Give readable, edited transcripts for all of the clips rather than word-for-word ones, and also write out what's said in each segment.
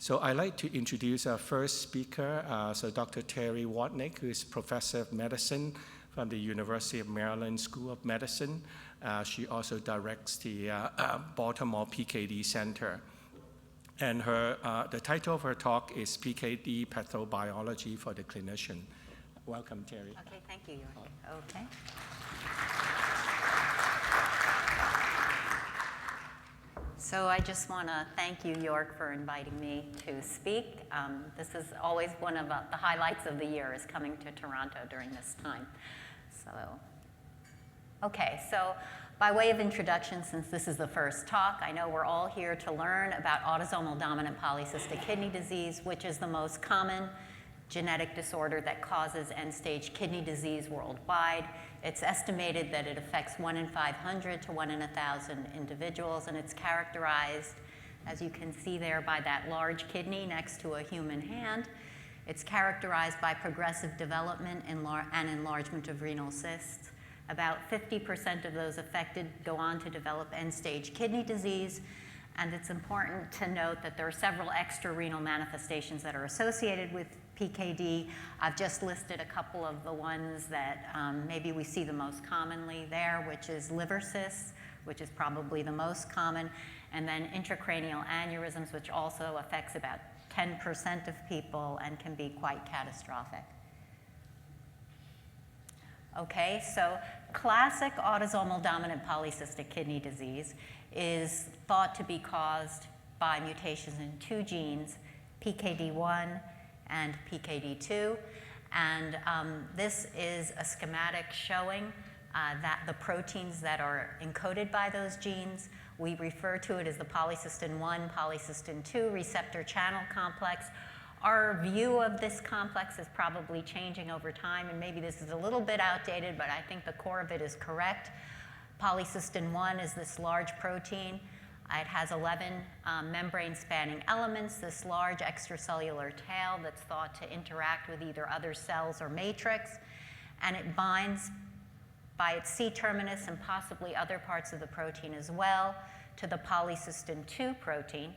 So I'd like to introduce our first speaker, Dr. Terry Watnick, who is Professor of Medicine from the University of Maryland School of Medicine. She also directs the Baltimore PKD Center. And the title of her talk is PKD Pathobiology for the Clinician. Welcome, Terry. Okay, thank you, York. Okay. So I just want to thank you, York, for inviting me to speak. This is always one of the highlights of the year, is coming to Toronto during this time. So by way of introduction, since this is the first talk, I know we're all here to learn about autosomal dominant polycystic kidney disease, which is the most common genetic disorder that causes end-stage kidney disease worldwide. It's estimated that it affects 1 in 500 to 1 in 1,000 individuals, and it's characterized, as you can see there, by that large kidney next to a human hand. It's characterized by progressive development and enlargement of renal cysts. About 50% of those affected go on to develop end-stage kidney disease, and it's important to note that there are several extrarenal manifestations that are associated with PKD. I've just listed a couple of the ones that maybe we see the most commonly there, which is liver cysts, which is probably the most common, and then intracranial aneurysms, which also affects about 10% of people and can be quite catastrophic. Okay, so classic autosomal dominant polycystic kidney disease is thought to be caused by mutations in 2 genes, PKD1 and PKD2. And this is a schematic showing that the proteins that are encoded by those genes, we refer to it as the polycystin 1, polycystin 2 receptor channel complex. Our view of this complex is probably changing over time, and maybe this is a little bit outdated, but I think the core of it is correct. Polycystin 1 is this large protein. It has 11 membrane-spanning elements, this large extracellular tail that's thought to interact with either other cells or matrix, and it binds by its C-terminus and possibly other parts of the protein as well to the polycystin 2 protein.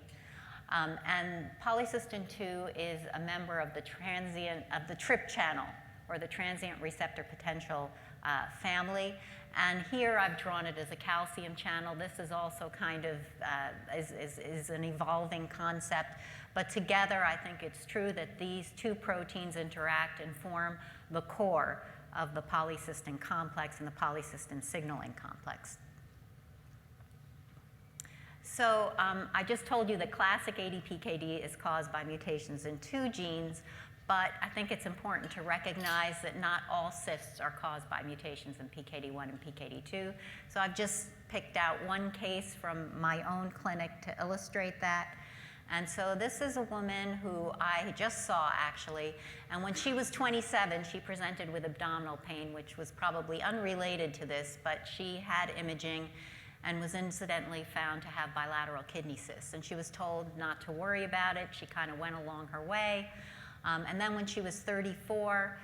And polycystin 2 is a member of the TRP channel, or the transient receptor potential family. And here I've drawn it as a calcium channel. This is also kind of is an evolving concept. But together, I think it's true that these 2 proteins interact and form the core of the polycystin complex and the polycystin signaling complex. So I just told you that classic ADPKD is caused by mutations in 2 genes, but I think it's important to recognize that not all cysts are caused by mutations in PKD1 and PKD2. So I've just picked out one case from my own clinic to illustrate that. And so this is a woman who I just saw, actually, and when she was 27, she presented with abdominal pain, which was probably unrelated to this, but she had imaging and was incidentally found to have bilateral kidney cysts. And she was told not to worry about it. She kind of went along her way. And then when she was 34,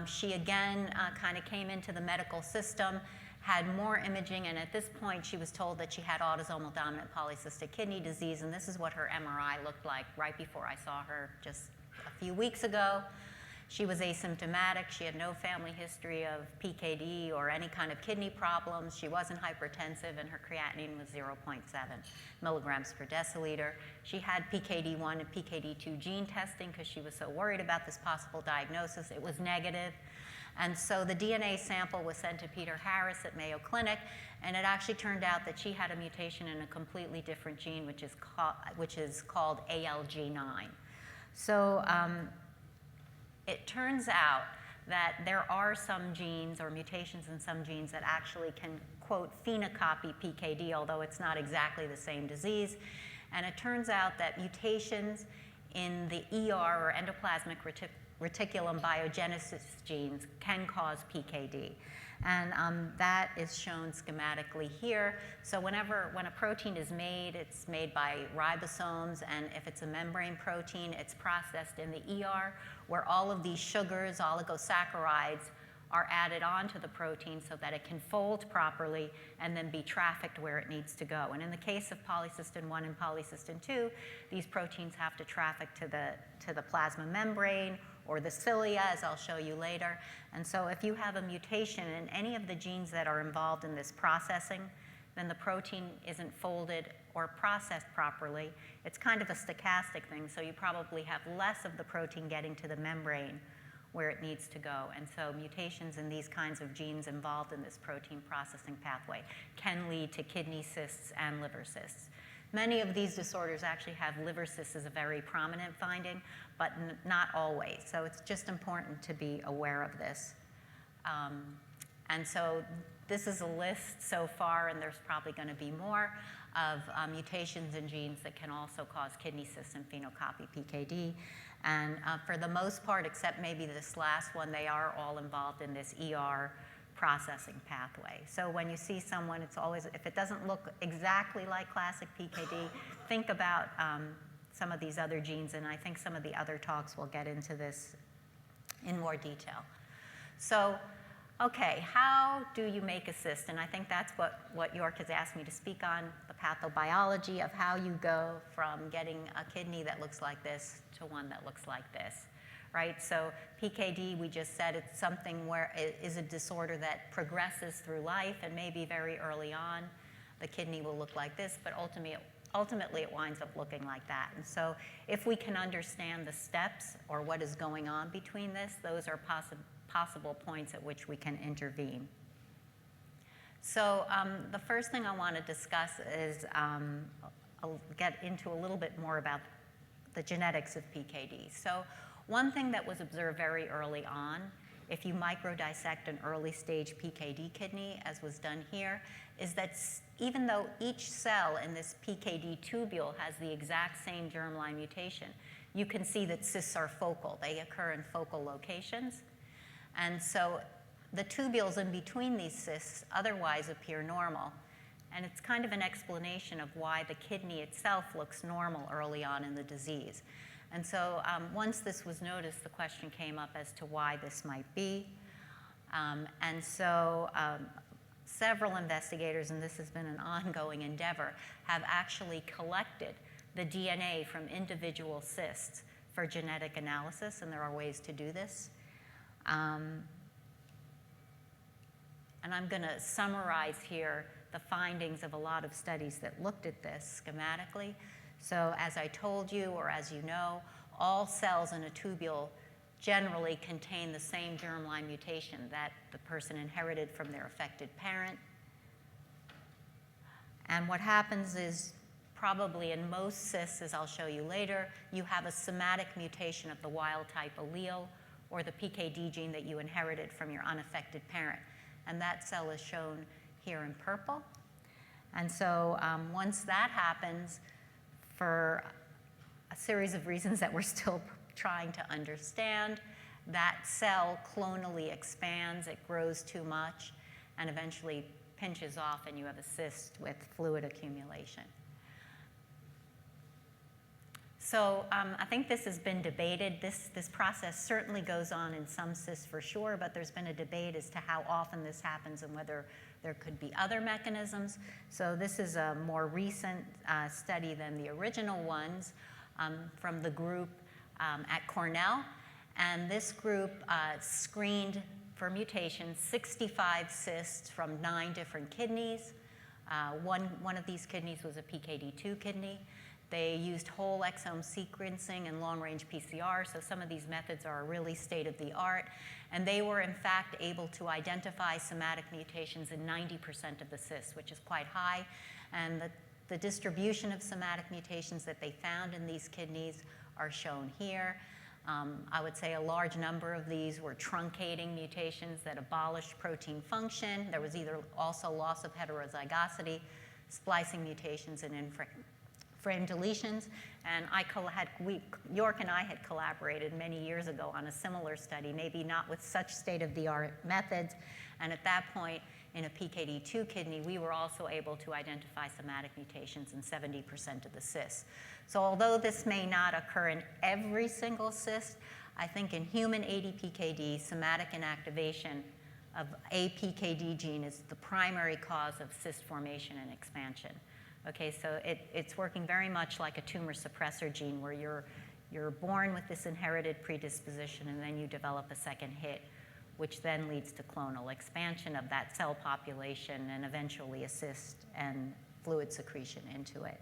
she again kind of came into the medical system, had more imaging, and at this point she was told that she had autosomal dominant polycystic kidney disease, and this is what her MRI looked like right before I saw her just a few weeks ago. She was asymptomatic. She had no family history of PKD or any kind of kidney problems. She wasn't hypertensive, and her creatinine was 0.7 milligrams per deciliter. She had PKD1 and PKD2 gene testing because she was so worried about this possible diagnosis. It was negative. And so the DNA sample was sent to Peter Harris at Mayo Clinic, and it actually turned out that she had a mutation in a completely different gene, which is called ALG9. So it turns out that there are some genes or mutations in some genes that actually can, quote, phenocopy PKD, although it's not exactly the same disease. And it turns out that mutations in the ER, or endoplasmic reticulum biogenesis genes, can cause PKD. And that is shown schematically here. So when a protein is made, it's made by ribosomes, and if it's a membrane protein, it's processed in the ER, where all of these sugars, oligosaccharides, are added onto the protein so that it can fold properly and then be trafficked where it needs to go. And in the case of polycystin 1 and polycystin 2, these proteins have to traffic to the plasma membrane or the cilia, as I'll show you later. And so if you have a mutation in any of the genes that are involved in this processing, then the protein isn't folded or processed properly. It's kind of a stochastic thing, so you probably have less of the protein getting to the membrane where it needs to go. And so mutations in these kinds of genes involved in this protein processing pathway can lead to kidney cysts and liver cysts. Many of these disorders actually have liver cysts as a very prominent finding, but not always. So it's just important to be aware of this. And so this is a list so far, and there's probably going to be more, of mutations in genes that can also cause kidney cysts and phenocopy PKD. And for the most part, except maybe this last one, they are all involved in this ER processing pathway. So when you see someone, it's always, if it doesn't look exactly like classic PKD, think about some of these other genes, and I think some of the other talks will get into this in more detail. So, okay, how do you make a cyst? And I think that's what York has asked me to speak on, the pathobiology of how you go from getting a kidney that looks like this to one that looks like this, right? So PKD, we just said it's something where it is a disorder that progresses through life, and maybe very early on, the kidney will look like this, but ultimately it winds up looking like that. And so if we can understand the steps or what is going on between this, those are possible points at which we can intervene. So the first thing I want to discuss is I'll get into a little bit more about the genetics of PKD. So one thing that was observed very early on, if you microdissect an early stage PKD kidney, as was done here, is that even though each cell in this PKD tubule has the exact same germline mutation, you can see that cysts are focal. They occur in focal locations. And so the tubules in between these cysts otherwise appear normal. And it's kind of an explanation of why the kidney itself looks normal early on in the disease. And so once this was noticed, the question came up as to why this might be. And so several investigators, and this has been an ongoing endeavor, have actually collected the DNA from individual cysts for genetic analysis, and there are ways to do this. And I'm going to summarize here the findings of a lot of studies that looked at this schematically. So as I told you, or as you know, all cells in a tubule generally contain the same germline mutation that the person inherited from their affected parent. And what happens is, probably in most cysts, as I'll show you later, you have a somatic mutation of the wild type allele, or the PKD gene that you inherited from your unaffected parent. And that cell is shown here in purple. And so once that happens, for a series of reasons that we're still trying to understand, that cell clonally expands, it grows too much, and eventually pinches off, and you have a cyst with fluid accumulation. So I think this has been debated. This process certainly goes on in some cysts for sure, but there's been a debate as to how often this happens and whether there could be other mechanisms. So this is a more recent study than the original ones from the group at Cornell. And this group screened for mutations 65 cysts from 9 different kidneys. One of these kidneys was a PKD2 kidney. They used whole exome sequencing and long-range PCR, so some of these methods are really state-of-the-art. And they were, in fact, able to identify somatic mutations in 90% of the cysts, which is quite high. And the distribution of somatic mutations that they found in these kidneys are shown here. I would say a large number of these were truncating mutations that abolished protein function. There was either also loss of heterozygosity, splicing mutations, and frame deletions, and York and I had collaborated many years ago on a similar study, maybe not with such state-of-the-art methods, and at that point in a PKD2 kidney, we were also able to identify somatic mutations in 70% of the cysts. So although this may not occur in every single cyst, I think in human ADPKD, somatic inactivation of APKD gene is the primary cause of cyst formation and expansion. Okay, so it's working very much like a tumor suppressor gene where you're born with this inherited predisposition and then you develop a second hit, which then leads to clonal expansion of that cell population and eventually a cyst and fluid secretion into it.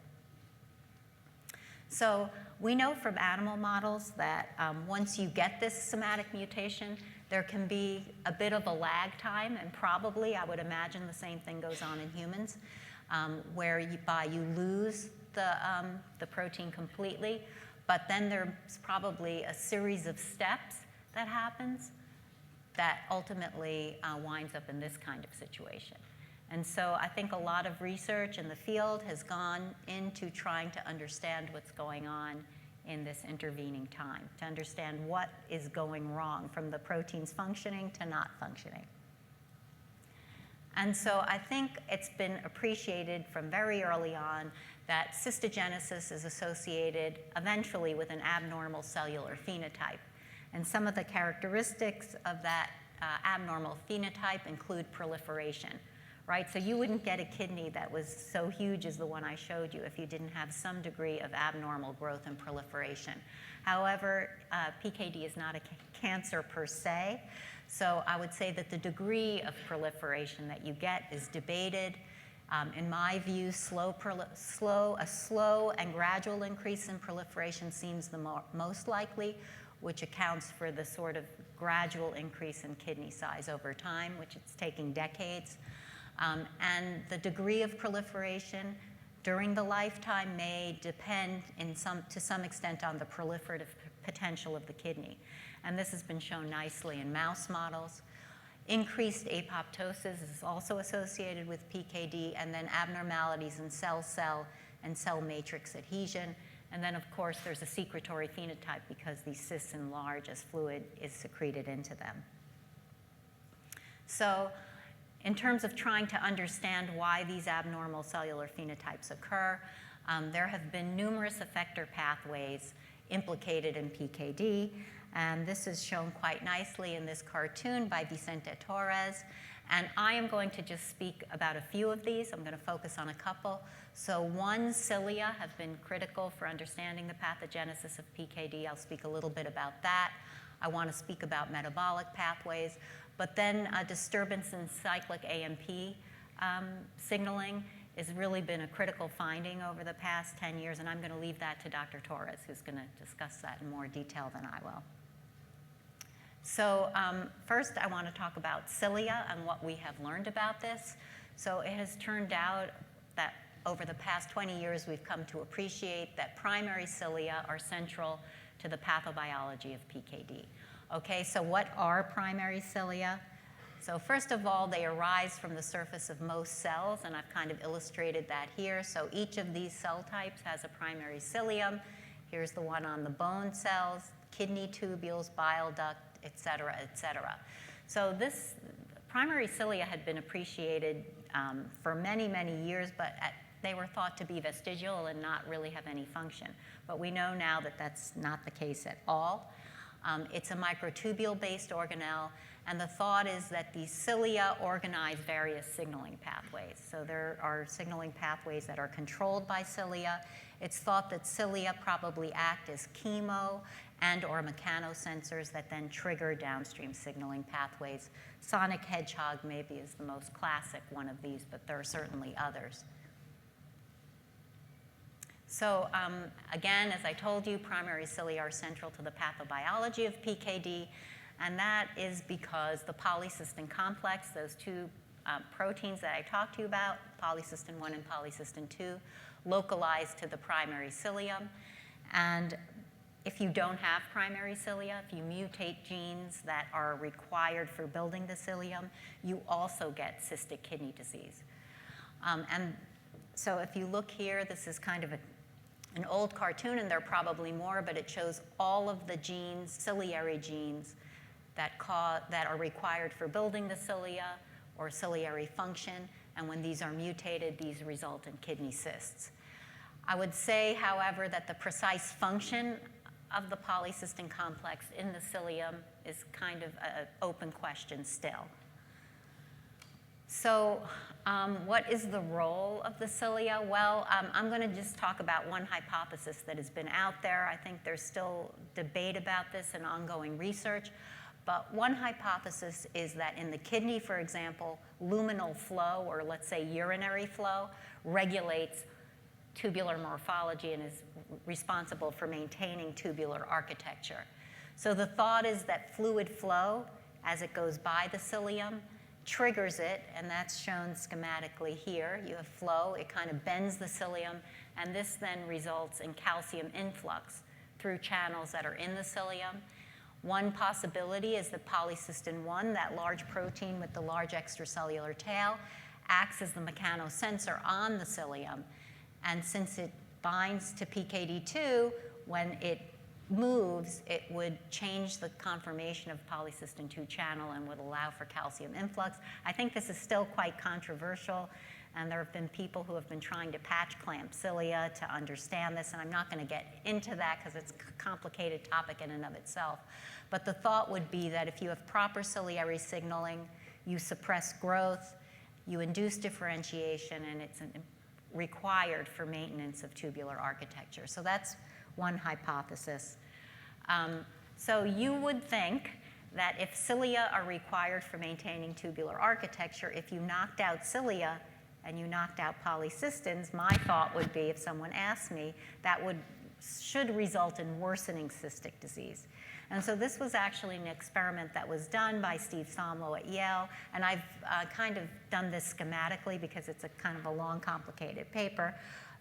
So we know from animal models that once you get this somatic mutation, there can be a bit of a lag time, and probably, I would imagine the same thing goes on in humans, where you lose the protein completely, but then there's probably a series of steps that happens that ultimately winds up in this kind of situation. And so I think a lot of research in the field has gone into trying to understand what's going on in this intervening time, to understand what is going wrong from the protein's functioning to not functioning. And so I think it's been appreciated from very early on that cystogenesis is associated eventually with an abnormal cellular phenotype. And some of the characteristics of that abnormal phenotype include proliferation, right? So you wouldn't get a kidney that was so huge as the one I showed you if you didn't have some degree of abnormal growth and proliferation. However, PKD is not a cancer per se, so I would say that the degree of proliferation that you get is debated. In my view, a slow and gradual increase in proliferation seems the most likely, which accounts for the sort of gradual increase in kidney size over time, which it's taking decades. And the degree of proliferation during the lifetime may depend to some extent on the proliferative potential of the kidney. And this has been shown nicely in mouse models. Increased apoptosis is also associated with PKD, and then abnormalities in cell-cell and cell matrix adhesion. And then, of course, there's a secretory phenotype because these cysts enlarge as fluid is secreted into them. So in terms of trying to understand why these abnormal cellular phenotypes occur, there have been numerous effector pathways implicated in PKD, and this is shown quite nicely in this cartoon by Vicente Torres. And I am going to just speak about a few of these. I'm going to focus on a couple. So one, cilia have been critical for understanding the pathogenesis of PKD. I'll speak a little bit about that. I want to speak about metabolic pathways. But then a disturbance in cyclic AMP signaling has really been a critical finding over the past 10 years, and I'm going to leave that to Dr. Torres, who's going to discuss that in more detail than I will. So first, I want to talk about cilia and what we have learned about this. So it has turned out that over the past 20 years, we've come to appreciate that primary cilia are central to the pathobiology of PKD. Okay, so what are primary cilia? So first of all, they arise from the surface of most cells, and I've kind of illustrated that here. So each of these cell types has a primary cilium. Here's the one on the bone cells, kidney tubules, bile duct, et cetera, et cetera. So this primary cilia had been appreciated for many, many years, but they were thought to be vestigial and not really have any function. But we know now that that's not the case at all. It's a microtubule-based organelle, and the thought is that these cilia organize various signaling pathways. So there are signaling pathways that are controlled by cilia. It's thought that cilia probably act as chemo and or mechanosensors that then trigger downstream signaling pathways. Sonic hedgehog maybe is the most classic one of these, but there are certainly others. So again, as I told you, primary cilia are central to the pathobiology of PKD, and that is because the polycystin complex, those two proteins that I talked to you about, polycystin 1 and polycystin 2, localize to the primary cilium. And if you don't have primary cilia, if you mutate genes that are required for building the cilium, you also get cystic kidney disease. And so if you look here, this is kind of an old cartoon, and there are probably more, but it shows all of the genes, ciliary genes, that are required for building the cilia or ciliary function. And when these are mutated, these result in kidney cysts. I would say, however, that the precise function of the polycystin complex in the cilium is kind of an open question still. So what is the role of the cilia? Well, I'm going to just talk about one hypothesis that has been out there. I think there's still debate about this and ongoing research. But one hypothesis is that in the kidney, for example, luminal flow, or let's say urinary flow, regulates tubular morphology and is responsible for maintaining tubular architecture. So the thought is that fluid flow, as it goes by the cilium, triggers it, and that's shown schematically here. You have flow, it kind of bends the cilium, and this then results in calcium influx through channels that are in the cilium. One possibility is that polycystin 1, that large protein with the large extracellular tail, acts as the mechanosensor on the cilium. And since it binds to PKD2, when it moves, it would change the conformation of polycystin 2 channel and would allow for calcium influx. I think this is still quite controversial, and there have been people who have been trying to patch clamp cilia to understand this, and I'm not going to get into that because it's a complicated topic in and of itself. But the thought would be that if you have proper ciliary signaling, you suppress growth, you induce differentiation, and it's required for maintenance of tubular architecture. So that's one hypothesis. So you would think that if cilia are required for maintaining tubular architecture, if you knocked out cilia and you knocked out polycystins, my thought would be, if someone asked me, that should result in worsening cystic disease. And so this was actually an experiment that was done by Steve Somlo at Yale, and I've kind of done this schematically because it's a kind of a long, complicated paper.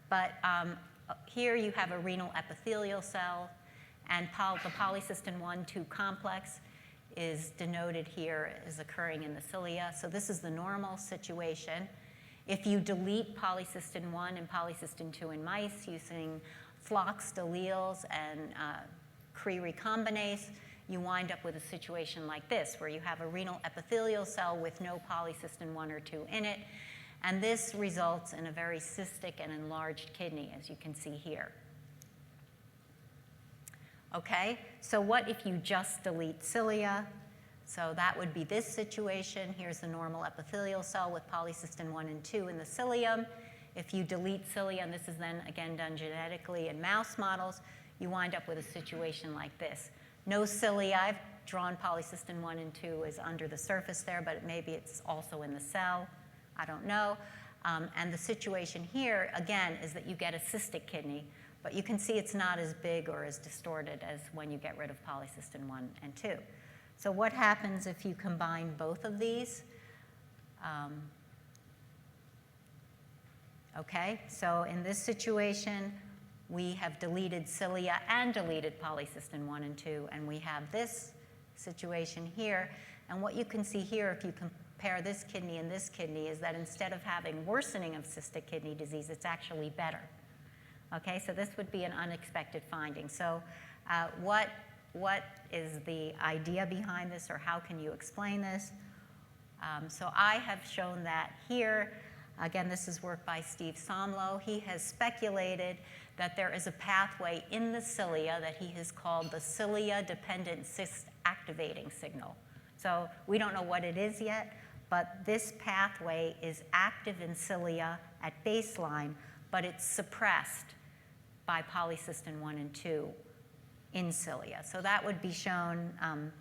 But here you have a renal epithelial cell, and the polycystin 1,2 complex is denoted here as occurring in the cilia. So this is the normal situation. If you delete polycystin 1 and polycystin 2 in mice using floxed alleles and Cre recombinase, you wind up with a situation like this, where you have a renal epithelial cell with no polycystin 1 or 2 in it. And this results in a very cystic and enlarged kidney, as you can see here. Okay, so what if you just delete cilia? So that would be this situation. Here's the normal epithelial cell with polycystin 1 and 2 in the cilium. If you delete cilia, and this is then again done genetically in mouse models, you wind up with a situation like this. No cilia. I've drawn polycystin 1 and 2 is under the surface there, but maybe it's also in the cell. I don't know. And the situation here, again, is that you get a cystic kidney, but you can see it's not as big or as distorted as when you get rid of polycystin 1 and 2. So what happens if you combine both of these? Okay, so in this situation, we have deleted cilia and deleted polycystin 1 and 2, and we have this situation here. And what you can see here, if you compare this kidney and this kidney, is that instead of having worsening of cystic kidney disease, it's actually better. Okay, so this would be an unexpected finding. So what is the idea behind this, or how can you explain this? So I have shown that here. Again, this is work by Steve Somlo. He has speculated that there is a pathway in the cilia that he has called the cilia-dependent cyst activating signal. So we don't know what it is yet, but this pathway is active in cilia at baseline, but it's suppressed by polycystin 1 and 2 in cilia. So that would be shown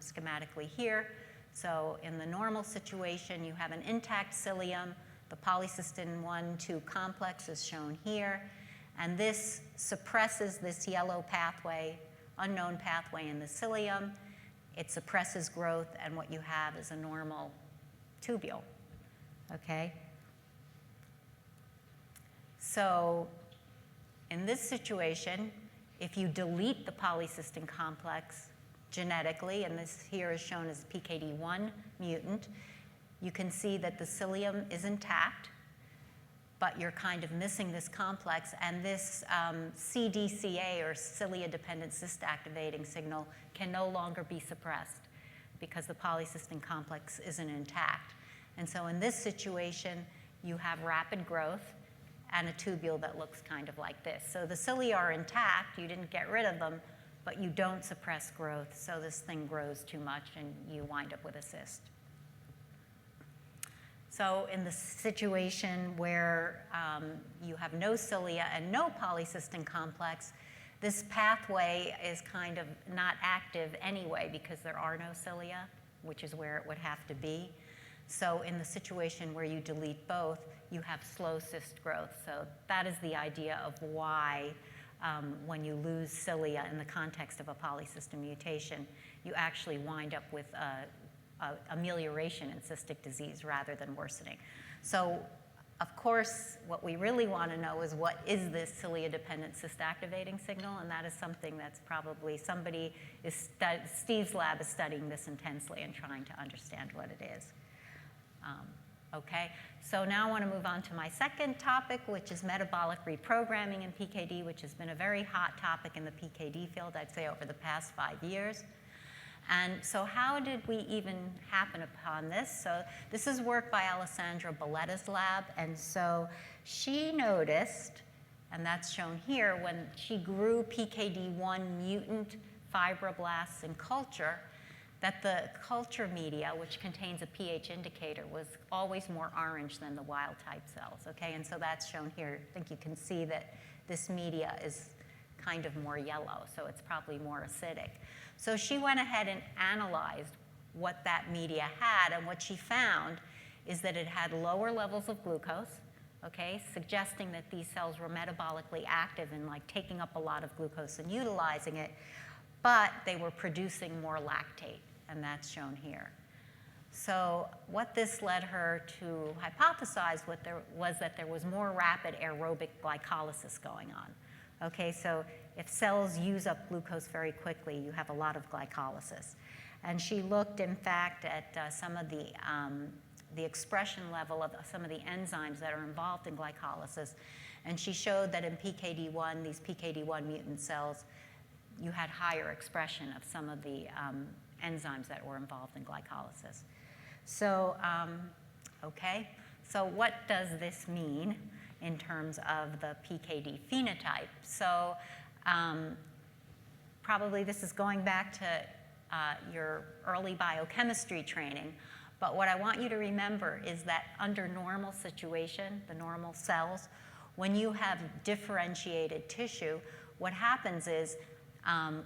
schematically here. So in the normal situation, you have an intact cilium. The polycystin 1,2 complex is shown here. And this suppresses this yellow pathway, unknown pathway in the cilium. It suppresses growth, and what you have is a normal tubule. Okay? So in this situation, if you delete the polycystin complex genetically, and this here is shown as PKD1 mutant, you can see that the cilium is intact, but you're kind of missing this complex, and this CDCA, or cilia-dependent cyst activating signal, can no longer be suppressed because the polycystin complex isn't intact. And so in this situation, you have rapid growth and a tubule that looks kind of like this. So the cilia are intact, you didn't get rid of them, but you don't suppress growth, so this thing grows too much and you wind up with a cyst. So in the situation where you have no cilia and no polycystin complex, this pathway is kind of not active anyway because there are no cilia, which is where it would have to be. So in the situation where you delete both, you have slow cyst growth. So that is the idea of why when you lose cilia in the context of a polycystin mutation, you actually wind up with amelioration in cystic disease rather than worsening. So of course, what we really want to know is what is this cilia-dependent cyst activating signal, and that is something that's probably Steve's lab is studying this intensely and trying to understand what it is. Okay, so now I want to move on to my second topic, which is metabolic reprogramming in PKD, which has been a very hot topic in the PKD field, I'd say, over the past 5 years. And so how did we even happen upon this? So this is work by Alessandra Balletta's lab. And so she noticed, and that's shown here, when she grew PKD1 mutant fibroblasts in culture, that the culture media, which contains a pH indicator, was always more orange than the wild type cells, okay? And so that's shown here. I think you can see that this media is kind of more yellow, so it's probably more acidic. So she went ahead and analyzed what that media had, and what she found is that it had lower levels of glucose, okay, suggesting that these cells were metabolically active in like taking up a lot of glucose and utilizing it, but they were producing more lactate, and that's shown here. So what this led her to hypothesize was that there was more rapid aerobic glycolysis going on. Okay, so if cells use up glucose very quickly, you have a lot of glycolysis. And she looked, in fact, at some of the expression level of some of the enzymes that are involved in glycolysis. And she showed that in PKD1, these PKD1 mutant cells, you had higher expression of some of the enzymes that were involved in glycolysis. So, okay, so what does this mean in terms of the PKD phenotype? So probably this is going back to your early biochemistry training, but what I want you to remember is that under normal situation, the normal cells, when you have differentiated tissue, what happens is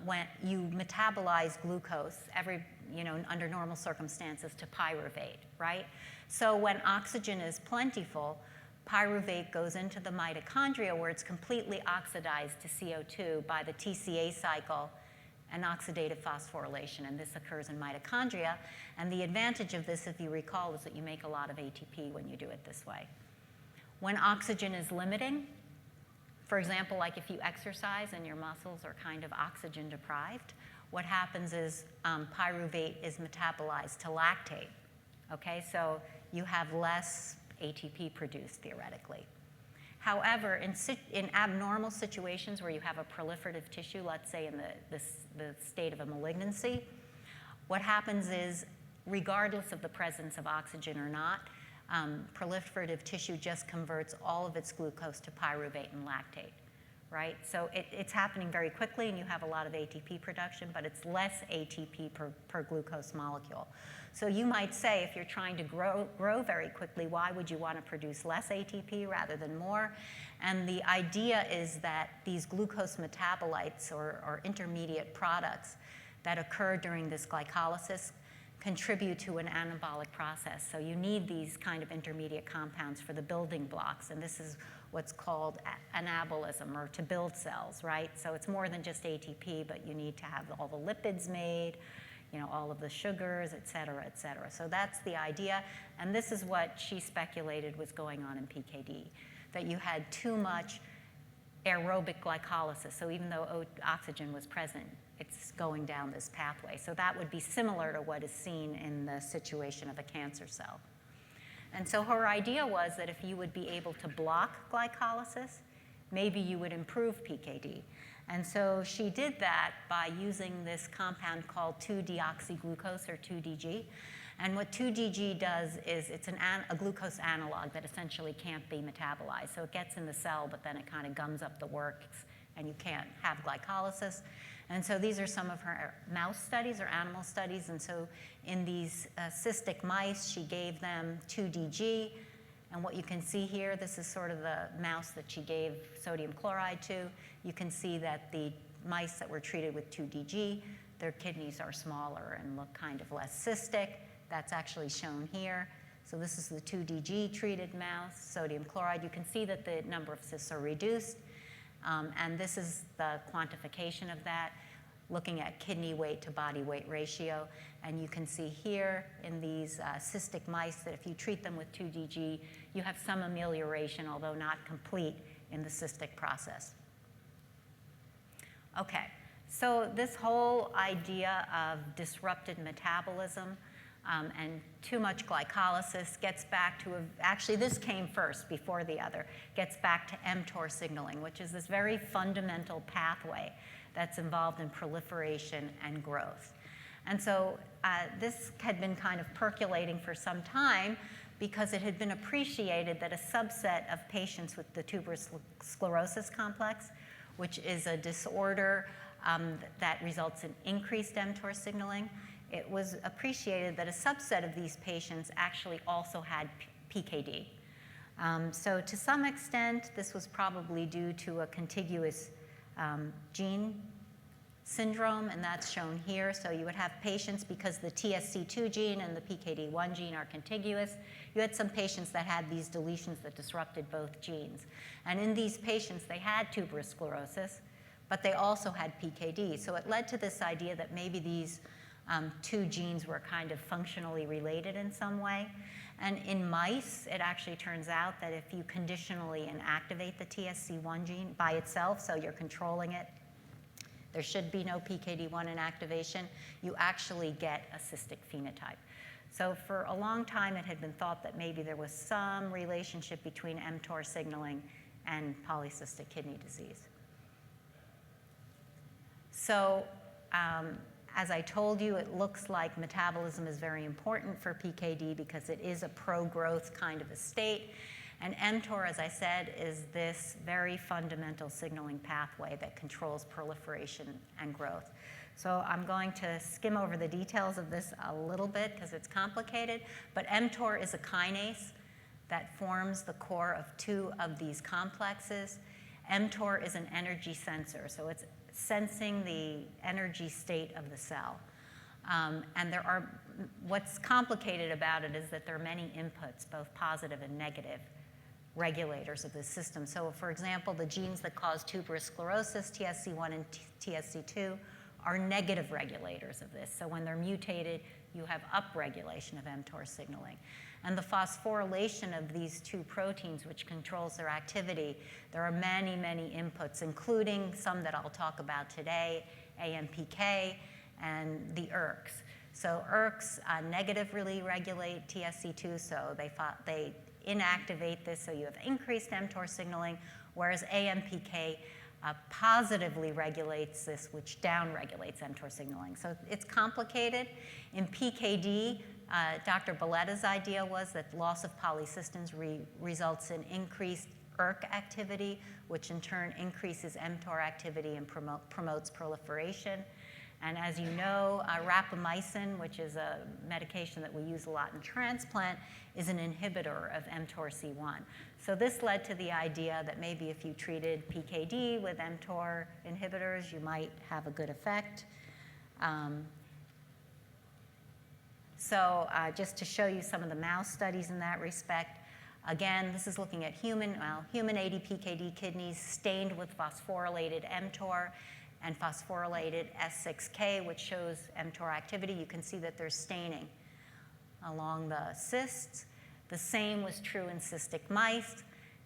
when you metabolize glucose under normal circumstances to pyruvate, right? So when oxygen is plentiful, pyruvate goes into the mitochondria where it's completely oxidized to CO2 by the TCA cycle and oxidative phosphorylation, and this occurs in mitochondria. And the advantage of this, if you recall, is that you make a lot of ATP when you do it this way. When oxygen is limiting, for example, like if you exercise and your muscles are kind of oxygen deprived, what happens is pyruvate is metabolized to lactate, okay? So you have less ATP produced, theoretically. However, in abnormal situations where you have a proliferative tissue, let's say in the state of a malignancy, what happens is, regardless of the presence of oxygen or not, proliferative tissue just converts all of its glucose to pyruvate and lactate, right? So it's happening very quickly, and you have a lot of ATP production, but it's less ATP per glucose molecule. So you might say, if you're trying to grow very quickly, why would you want to produce less ATP rather than more? And the idea is that these glucose metabolites or intermediate products that occur during this glycolysis contribute to an anabolic process. So you need these kind of intermediate compounds for the building blocks, and this is what's called anabolism, or to build cells, right? So it's more than just ATP, but you need to have all the lipids made, all of the sugars, et cetera, et cetera. So that's the idea, and this is what she speculated was going on in PKD, that you had too much aerobic glycolysis. So even though oxygen was present, it's going down this pathway. So that would be similar to what is seen in the situation of a cancer cell. And so her idea was that if you would be able to block glycolysis, maybe you would improve PKD. And so she did that by using this compound called 2-deoxyglucose, or 2-DG. And what 2-DG does is it's a glucose analog that essentially can't be metabolized. So it gets in the cell, but then it kind of gums up the works and you can't have glycolysis. And so these are some of her mouse studies or animal studies. And so in these cystic mice, she gave them 2-DG. And what you can see here, this is sort of the mouse that she gave sodium chloride to. You can see that the mice that were treated with 2-DG, their kidneys are smaller and look kind of less cystic. That's actually shown here. So this is the 2-DG treated mouse, sodium chloride. You can see that the number of cysts are reduced. And this is the quantification of that, looking at kidney weight to body weight ratio. And you can see here in these cystic mice that if you treat them with 2-DG, you have some amelioration, although not complete, in the cystic process. Okay, so this whole idea of disrupted metabolism and too much glycolysis gets back to, actually this came first before the other, gets back to mTOR signaling, which is this very fundamental pathway that's involved in proliferation and growth. And so this had been kind of percolating for some time because it had been appreciated that a subset of patients with the tuberous sclerosis complex, which is a disorder that results in increased mTOR signaling, it was appreciated that a subset of these patients actually also had PKD. So to some extent, this was probably due to a contiguous gene syndrome, and that's shown here. So you would have patients, because the TSC2 gene and the PKD1 gene are contiguous, you had some patients that had these deletions that disrupted both genes. And in these patients, they had tuberous sclerosis, but they also had PKD. So it led to this idea that maybe these two genes were kind of functionally related in some way. And in mice, it actually turns out that if you conditionally inactivate the TSC1 gene by itself, so you're controlling it, there should be no PKD1 inactivation, you actually get a cystic phenotype. So for a long time, it had been thought that maybe there was some relationship between mTOR signaling and polycystic kidney disease. So as I told you, it looks like metabolism is very important for PKD because it is a pro-growth kind of a state. And mTOR, as I said, is this very fundamental signaling pathway that controls proliferation and growth. So I'm going to skim over the details of this a little bit because it's complicated. But mTOR is a kinase that forms the core of two of these complexes. mTOR is an energy sensor, so it's sensing the energy state of the cell. And what's complicated about it is that there are many inputs, both positive and negative regulators of this system. So for example, the genes that cause tuberous sclerosis, TSC1 and TSC2, are negative regulators of this. So when they're mutated, you have upregulation of mTOR signaling. And the phosphorylation of these two proteins, which controls their activity, there are many, many inputs, including some that I'll talk about today, AMPK and the ERKs. So ERKs negatively regulate TSC2, so they inactivate this, so you have increased mTOR signaling, whereas AMPK positively regulates this, which downregulates mTOR signaling. So it's complicated. In PKD, Dr. Balletta's idea was that loss of polycystins results in increased ERK activity, which in turn increases mTOR activity and promotes proliferation. And as you know, rapamycin, which is a medication that we use a lot in transplant, is an inhibitor of mTORC1. So this led to the idea that maybe if you treated PKD with mTOR inhibitors, you might have a good effect. Just to show you some of the mouse studies in that respect, again, this is looking at human ADPKD kidneys stained with phosphorylated mTOR and phosphorylated S6K, which shows mTOR activity. You can see that there's staining along the cysts. The same was true in cystic mice.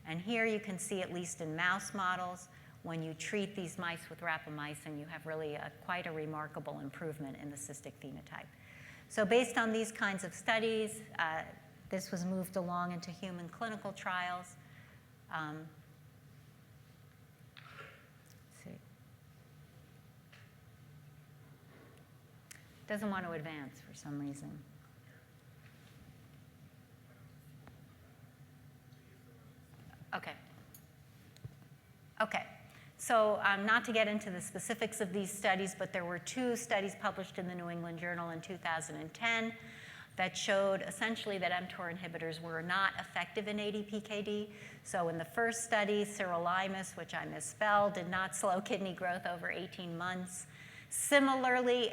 And here you can see, at least in mouse models, when you treat these mice with rapamycin, you have really quite a remarkable improvement in the cystic phenotype. So based on these kinds of studies, this was moved along into human clinical trials. Doesn't want to advance for some reason. Okay. So not to get into the specifics of these studies, but there were 2 studies published in the New England Journal in 2010 that showed essentially that mTOR inhibitors were not effective in ADPKD. So in the first study, sirolimus, which I misspelled, did not slow kidney growth over 18 months. Similarly,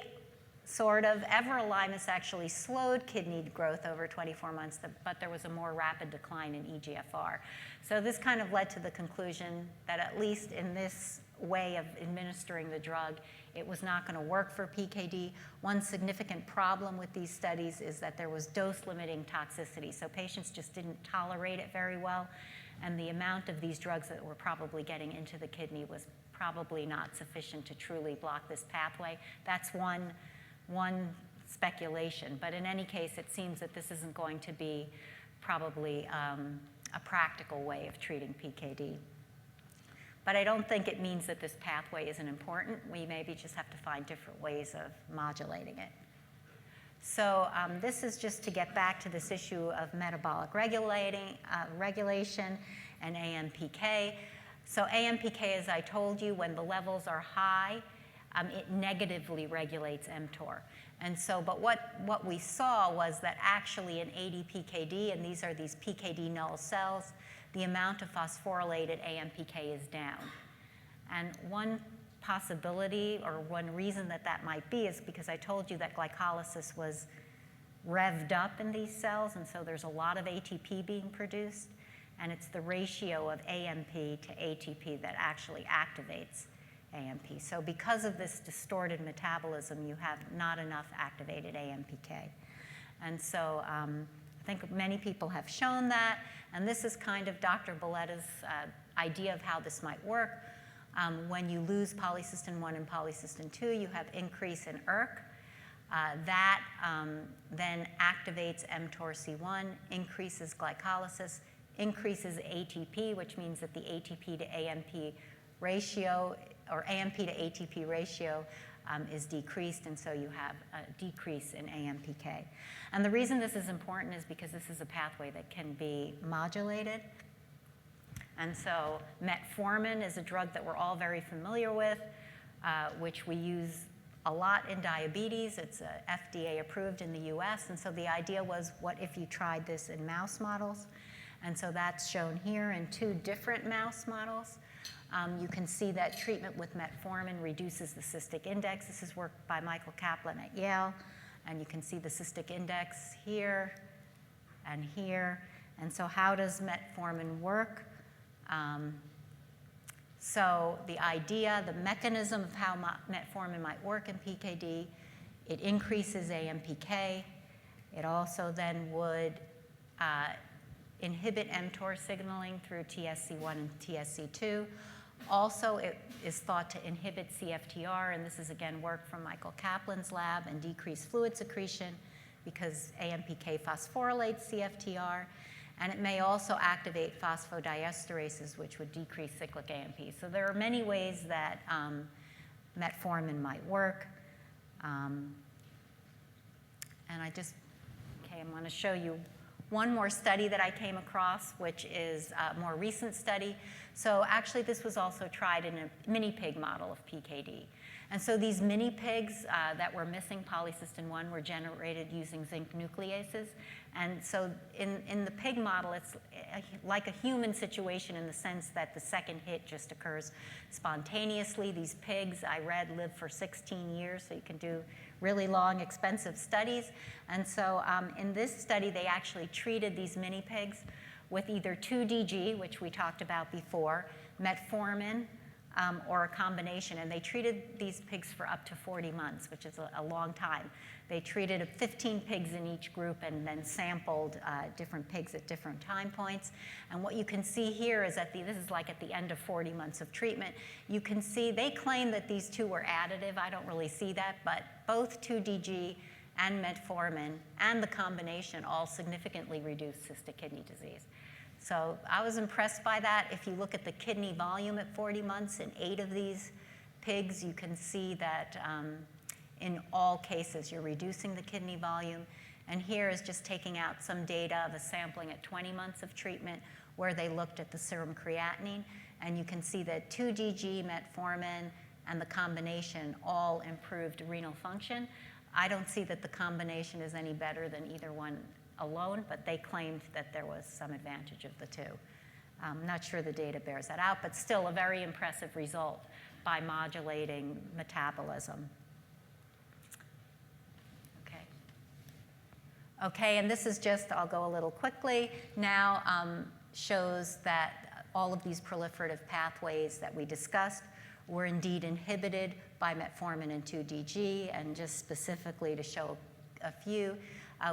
sort of, everolimus actually slowed kidney growth over 24 months, but there was a more rapid decline in eGFR. So this kind of led to the conclusion that at least in this way of administering the drug, it was not going to work for PKD. One significant problem with these studies is that there was dose-limiting toxicity. So patients just didn't tolerate it very well, and the amount of these drugs that were probably getting into the kidney was probably not sufficient to truly block this pathway. That's one speculation, but in any case, it seems that this isn't going to be probably a practical way of treating PKD. But I don't think it means that this pathway isn't important. We maybe just have to find different ways of modulating it. So this is just to get back to this issue of metabolic regulation and AMPK. So AMPK, as I told you, when the levels are high, it negatively regulates mTOR. And so, but what we saw was that actually in ADPKD, and these are these PKD null cells, the amount of phosphorylated AMPK is down. And one possibility, or one reason that that might be, is because I told you that glycolysis was revved up in these cells, and so there's a lot of ATP being produced, and it's the ratio of AMP to ATP that actually activates AMP. So because of this distorted metabolism, you have not enough activated AMPK. And so I think many people have shown that, and this is kind of Dr. Balletta's idea of how this might work. When you lose polycystin 1 and polycystin 2, you have increase in ERK. That then activates mTORC1, increases glycolysis, increases ATP, which means that the ATP to AMP ratio, or AMP to ATP ratio, is decreased, and so you have a decrease in AMPK. And the reason this is important is because this is a pathway that can be modulated. And so Metformin is a drug that we're all very familiar with, which we use a lot in diabetes. It's FDA approved in the US, and so the idea was, what if you tried this in mouse models? And so that's shown here in 2 different mouse models. You can see that treatment with metformin reduces the cystic index. This is work by Michael Kaplan at Yale. And you can see the cystic index here and here. And so how does metformin work? So the idea, the mechanism of how metformin might work in PKD, it increases AMPK. It also then would inhibit mTOR signaling through TSC1 and TSC2. Also, it is thought to inhibit CFTR, and this is again work from Michael Kaplan's lab, and decrease fluid secretion because AMPK phosphorylates CFTR. And it may also activate phosphodiesterases, which would decrease cyclic AMP. So there are many ways that metformin might work. And I'm going to show you one more study that I came across, which is a more recent study. So actually, this was also tried in a mini pig model of PKD. And so these mini pigs that were missing polycystin 1 were generated using zinc nucleases. And so in the pig model, it's like a human situation in the sense that the second hit just occurs spontaneously. These pigs, I read, live for 16 years, so you can do really long, expensive studies. And so in this study, they actually treated these mini pigs with either 2DG, which we talked about before, metformin, or a combination. And they treated these pigs for up to 40 months, which is a long time. They treated 15 pigs in each group and then sampled different pigs at different time points. And what you can see here is that this is like at the end of 40 months of treatment. You can see they claim that these two were additive. I don't really see that, but both 2DG and metformin and the combination all significantly reduced cystic kidney disease. So I was impressed by that. If you look at the kidney volume at 40 months in 8 of these pigs, you can see that in all cases you're reducing the kidney volume. And here is just taking out some data of a sampling at 20 months of treatment where they looked at the serum creatinine. And you can see that 2-DG, metformin, and the combination all improved renal function. I don't see that the combination is any better than either one alone, but they claimed that there was some advantage of the two. I'm not sure the data bears that out, but still a very impressive result by modulating metabolism. Okay, and this is just, I'll go a little quickly, now shows that all of these proliferative pathways that we discussed were indeed inhibited by metformin and 2-DG, and just specifically to show a few,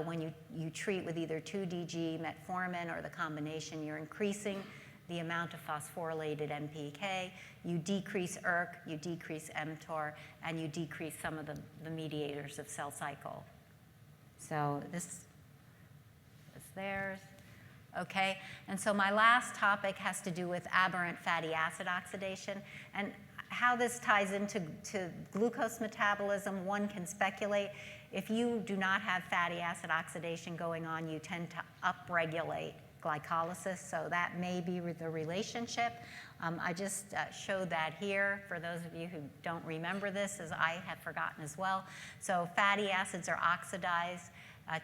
when you treat with either 2-DG, metformin, or the combination, you're increasing the amount of phosphorylated MPK, you decrease ERK, you decrease mTOR, and you decrease some of the mediators of cell cycle. So this is theirs. Okay, and so my last topic has to do with aberrant fatty acid oxidation. And how this ties into glucose metabolism, one can speculate. If you do not have fatty acid oxidation going on, you tend to upregulate glycolysis, so that may be the relationship. I just showed that here for those of you who don't remember this, as I have forgotten as well. So fatty acids are oxidized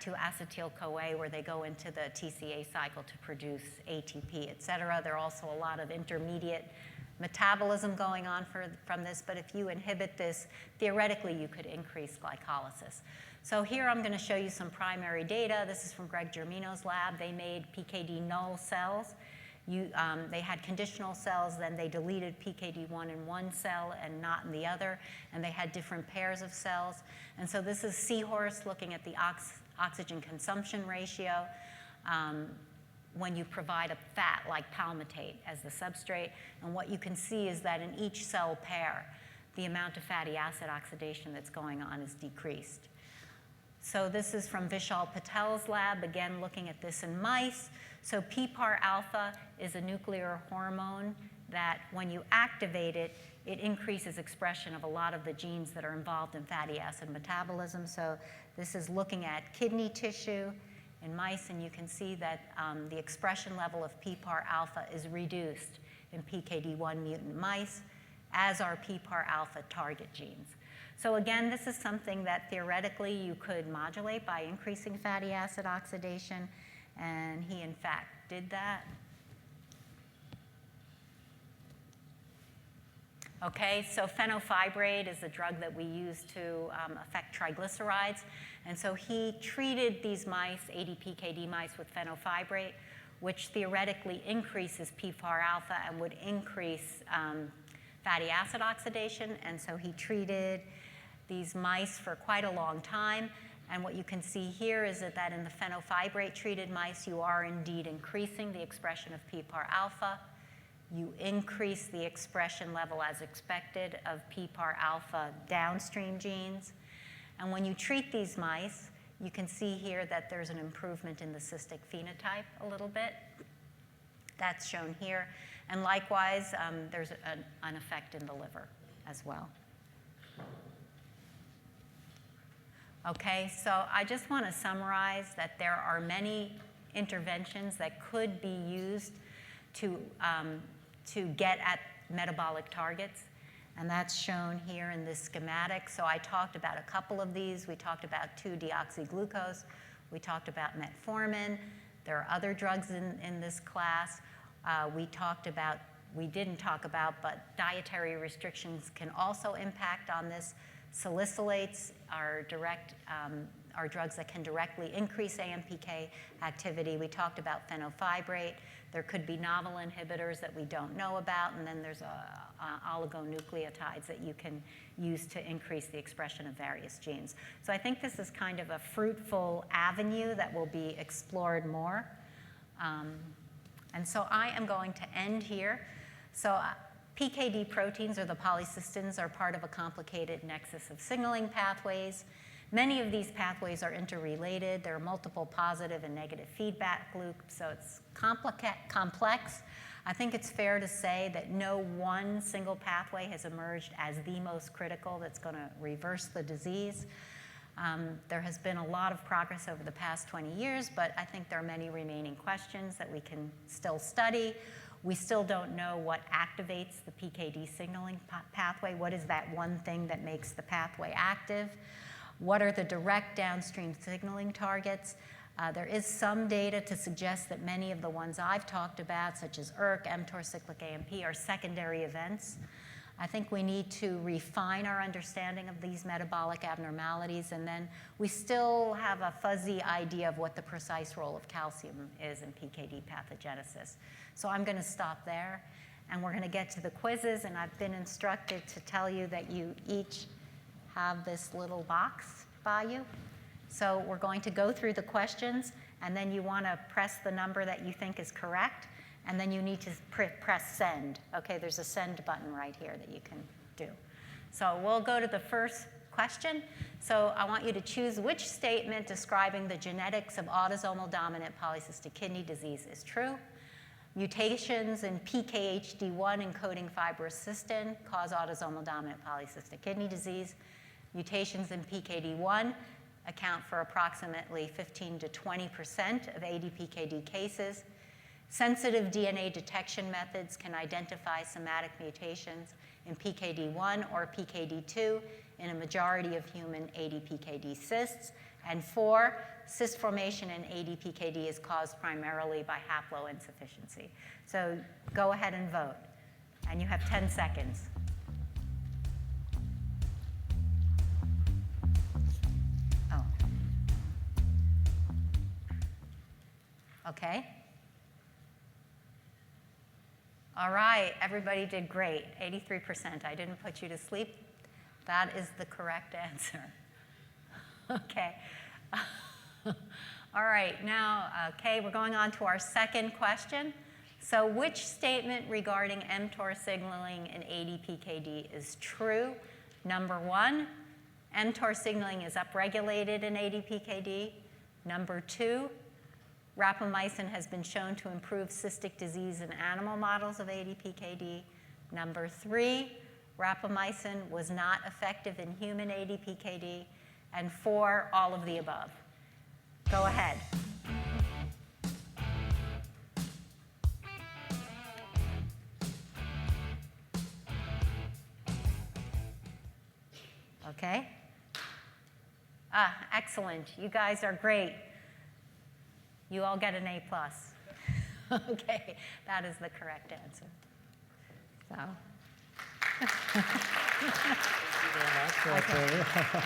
to acetyl-CoA, where they go into the TCA cycle to produce ATP, et cetera. There are also a lot of intermediate metabolism going on from this, but if you inhibit this, theoretically you could increase glycolysis. So here I'm going to show you some primary data. This is from Greg Germino's lab. They made PKD null cells. They had conditional cells, then they deleted PKD1 in one cell and not in the other, and they had different pairs of cells. And so this is seahorse looking at the oxygen consumption ratio when you provide a fat like palmitate as the substrate. And what you can see is that in each cell pair, the amount of fatty acid oxidation that's going on is decreased. So this is from Vishal Patel's lab, again looking at this in mice. So PPAR alpha is a nuclear hormone that when you activate it, it increases expression of a lot of the genes that are involved in fatty acid metabolism. So this is looking at kidney tissue in mice, and you can see that the expression level of PPAR alpha is reduced in PKD1 mutant mice, as are PPAR alpha target genes. So again, this is something that theoretically you could modulate by increasing fatty acid oxidation, and he in fact did that. Okay, so fenofibrate is a drug that we use to affect triglycerides. And so he treated these mice, ADPKD mice, with fenofibrate, which theoretically increases PPAR alpha and would increase fatty acid oxidation. And so he treated these mice for quite a long time. And what you can see here is that in the fenofibrate treated mice, you are indeed increasing the expression of PPAR alpha. You increase the expression level as expected of PPAR alpha downstream genes. And when you treat these mice, you can see here that there's an improvement in the cystic phenotype a little bit. That's shown here. And likewise, there's an effect in the liver as well. Okay, so I just want to summarize that there are many interventions that could be used to get at metabolic targets, and that's shown here in this schematic. So I talked about a couple of these. We talked about 2-deoxyglucose. We talked about metformin. There are other drugs in this class. We didn't talk about, but dietary restrictions can also impact on this. Salicylates are drugs that can directly increase AMPK activity. We talked about fenofibrate. There could be novel inhibitors that we don't know about, and then there's oligonucleotides that you can use to increase the expression of various genes. So I think this is kind of a fruitful avenue that will be explored more. And so I am going to end here. So PKD proteins, or the polycystins, are part of a complicated nexus of signaling pathways. Many of these pathways are interrelated. There are multiple positive and negative feedback loops, so it's complex. I think it's fair to say that no one single pathway has emerged as the most critical that's going to reverse the disease. There has been a lot of progress over the past 20 years, but I think there are many remaining questions that we can still study. We still don't know what activates the PKD signaling pathway. What is that one thing that makes the pathway active? What are the direct downstream signaling targets? There is some data to suggest that many of the ones I've talked about, such as ERK, mTOR, cyclic AMP, are secondary events. I think we need to refine our understanding of these metabolic abnormalities, and then we still have a fuzzy idea of what the precise role of calcium is in PKD pathogenesis. So I'm going to stop there, and we're going to get to the quizzes, and I've been instructed to tell you that you each have this little box by you. So we're going to go through the questions, and then you want to press the number that you think is correct, and then you need to press send. Okay, there's a send button right here that you can do. So we'll go to the first question. So I want you to choose which statement describing the genetics of autosomal dominant polycystic kidney disease is true. Mutations in PKHD1 encoding fibrous cystin cause autosomal dominant polycystic kidney disease. Mutations in PKD1 account for approximately 15 to 20% of ADPKD cases. Sensitive DNA detection methods can identify somatic mutations in PKD1 or PKD2 in a majority of human ADPKD cysts. And 4, cyst formation in ADPKD is caused primarily by haploinsufficiency. So go ahead and vote. And you have 10 seconds. Oh. Okay. All right, everybody did great, 83%. I didn't put you to sleep. That is the correct answer. Okay. All right, now, okay, we're going on to our second question. So which statement regarding mTOR signaling in ADPKD is true? Number 1, mTOR signaling is upregulated in ADPKD. Number 2, rapamycin has been shown to improve cystic disease in animal models of ADPKD. Number 3, rapamycin was not effective in human ADPKD. And 4, all of the above. Go ahead. Okay. Excellent. You guys are great. You all get an A+. Okay, that is the correct answer. So. Thank you very much. Okay.